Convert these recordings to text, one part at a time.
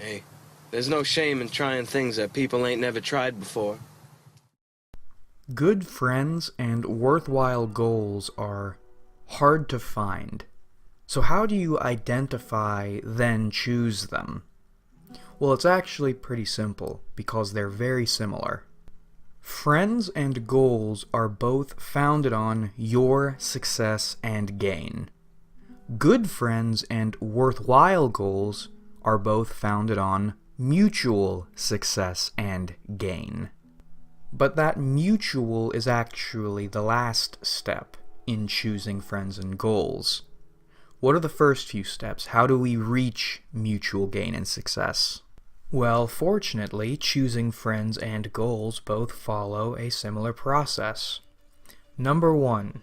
Hey, there's no shame in trying things that people ain't never tried before. Good friends and worthwhile goals are hard to find. So how do you identify, then choose them? Well, it's actually pretty simple, because they're very similar. Friends and goals are both founded on your success and gain. Good friends and worthwhile goals are both founded on mutual success and gain. But that mutual is actually the last step in choosing friends and goals. What are the first few steps? How do we reach mutual gain and success? Well, fortunately, choosing friends and goals both follow a similar process. Number one,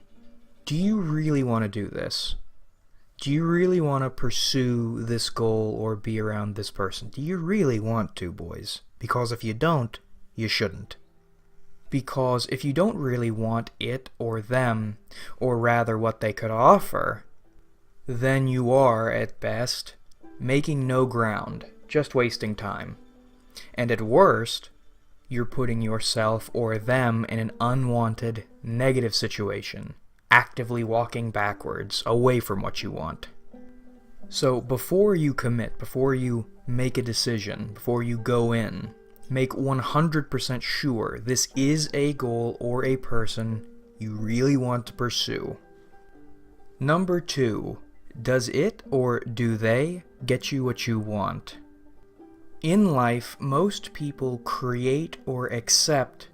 do you really want to do this? Do you really want to pursue this goal or be around this person? Do you really want to, boys? Because if you don't, you shouldn't. Because if you don't really want it or them, or rather what they could offer, then you are, at best, making no ground, just wasting time. And at worst, you're putting yourself or them in an unwanted, negative situation, actively walking backwards, away from what you want. So before you commit, before you make a decision, before you go in, make 100% sure this is a goal or a person you really want to pursue. Number two, does it or do they get you what you want? In life, most people create or accept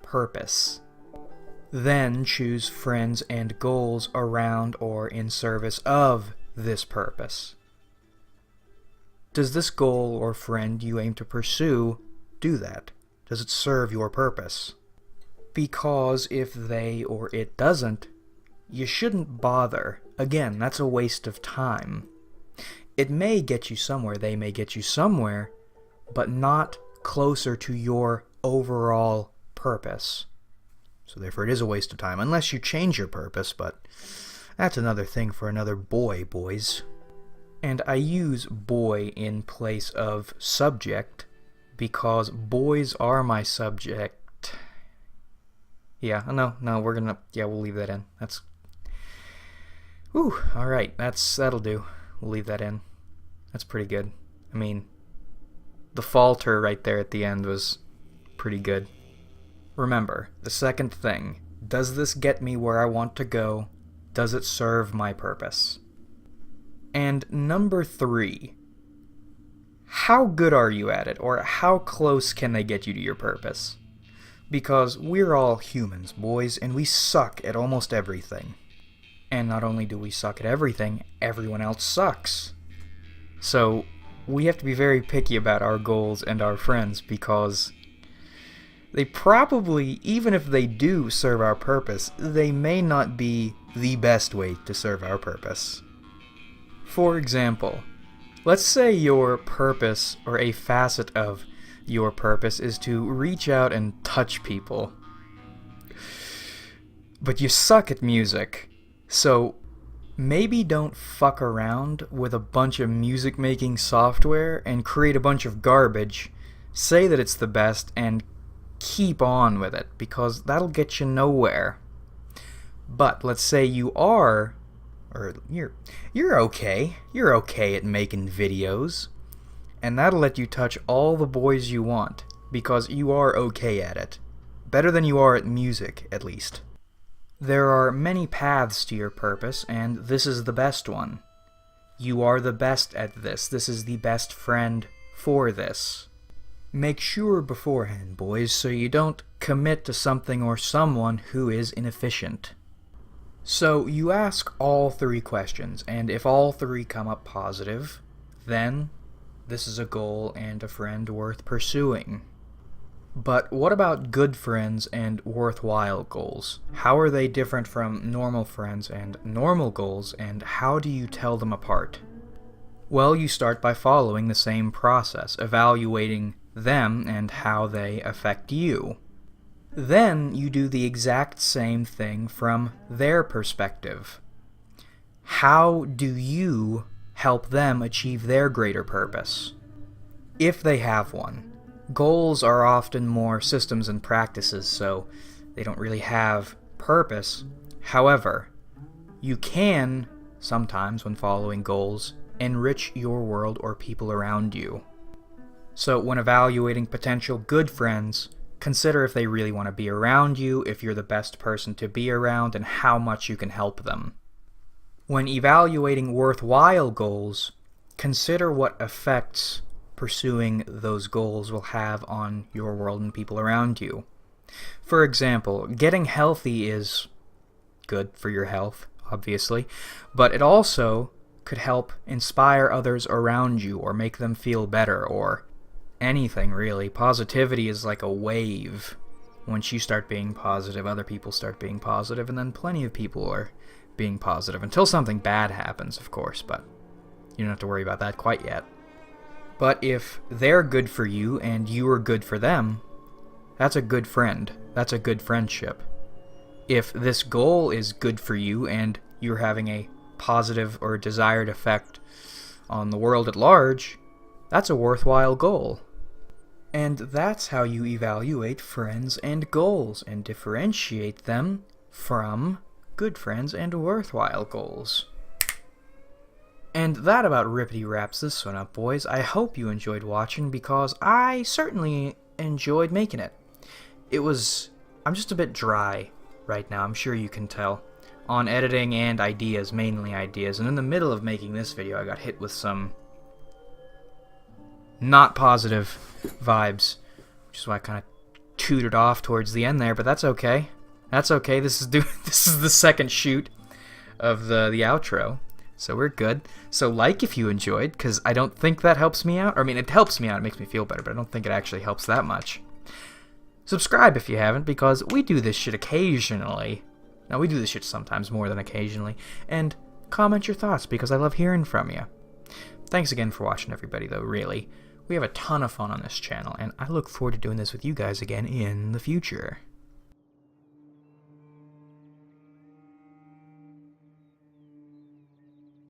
purpose, then choose friends and goals around or in service of this purpose. Does this goal or friend you aim to pursue do that? Does it serve your purpose? Because if they or it doesn't, you shouldn't bother. Again, that's a waste of time. It may get you somewhere, they may get you somewhere, but not closer to your overall purpose. So therefore it is a waste of time, unless you change your purpose, but that's another thing for another boys. And I use boy in place of subject, because boys are my subject. Yeah, no, we'll leave that in. Alright, that'll do. We'll leave that in. That's pretty good. I mean, the falter right there at the end was pretty good. Remember, the second thing, does this get me where I want to go? Does it serve my purpose? And number three, how good are you at it, or how close can they get you to your purpose? Because we're all humans, boys, and we suck at almost everything. And not only do we suck at everything, everyone else sucks. So we have to be very picky about our goals and our friends, because they probably, even if they do serve our purpose, they may not be the best way to serve our purpose. For example, let's say your purpose, or a facet of your purpose, is to reach out and touch people. But you suck at music, so maybe don't fuck around with a bunch of music-making software and create a bunch of garbage, say that it's the best, and keep on with it, because that'll get you nowhere. But let's say you are, or you're okay at making videos, and that'll let you touch all the boys you want, because you are okay at it. Better than you are at music, at least. There are many paths to your purpose, and this is the best one. You are the best at this. This is the best friend for this. Make sure beforehand, boys, so you don't commit to something or someone who is inefficient. So you ask all three questions, and if all three come up positive, then this is a goal and a friend worth pursuing. But what about good friends and worthwhile goals? How are they different from normal friends and normal goals, and how do you tell them apart? Well, you start by following the same process, evaluating them and how they affect you. Then you do the exact same thing from their perspective. How do you help them achieve their greater purpose? if they have one. Goals are often more systems and practices, so they don't really have purpose. However, you can, sometimes when following goals, enrich your world or people around you. So when evaluating potential good friends, consider if they really want to be around you, if you're the best person to be around, and how much you can help them. When evaluating worthwhile goals, consider what effects pursuing those goals will have on your world and people around you. For example, getting healthy is good for your health, obviously, but it also could help inspire others around you or make them feel better or anything really. Positivity is like a wave. Once you start being positive, other people start being positive, and then plenty of people are being positive until something bad happens, of course, but you don't have to worry about that quite yet. But if they're good for you and you are good for them, that's a good friend. That's a good friendship. If this goal is good for you and you're having a positive or desired effect on the world at large, that's a worthwhile goal. And that's how you evaluate friends and goals and differentiate them from good friends and worthwhile goals. And that about rippity wraps this one up, boys. I hope you enjoyed watching, because I certainly enjoyed making it. I'm just a bit dry right now, I'm sure you can tell, on editing and ideas, mainly ideas. And in the middle of making this video, I got hit with some not positive vibes, which is why I kind of tooted off towards the end there, but that's okay. That's okay. This is the second shoot of the outro. So we're good. So like if you enjoyed, because I don't think that helps me out. I mean, it helps me out, it makes me feel better, but I don't think it actually helps that much. Subscribe if you haven't, because we do this shit occasionally. Now, we do this shit sometimes more than occasionally. And comment your thoughts, because I love hearing from you. Thanks again for watching, everybody, though, really. We have a ton of fun on this channel, and I look forward to doing this with you guys again in the future.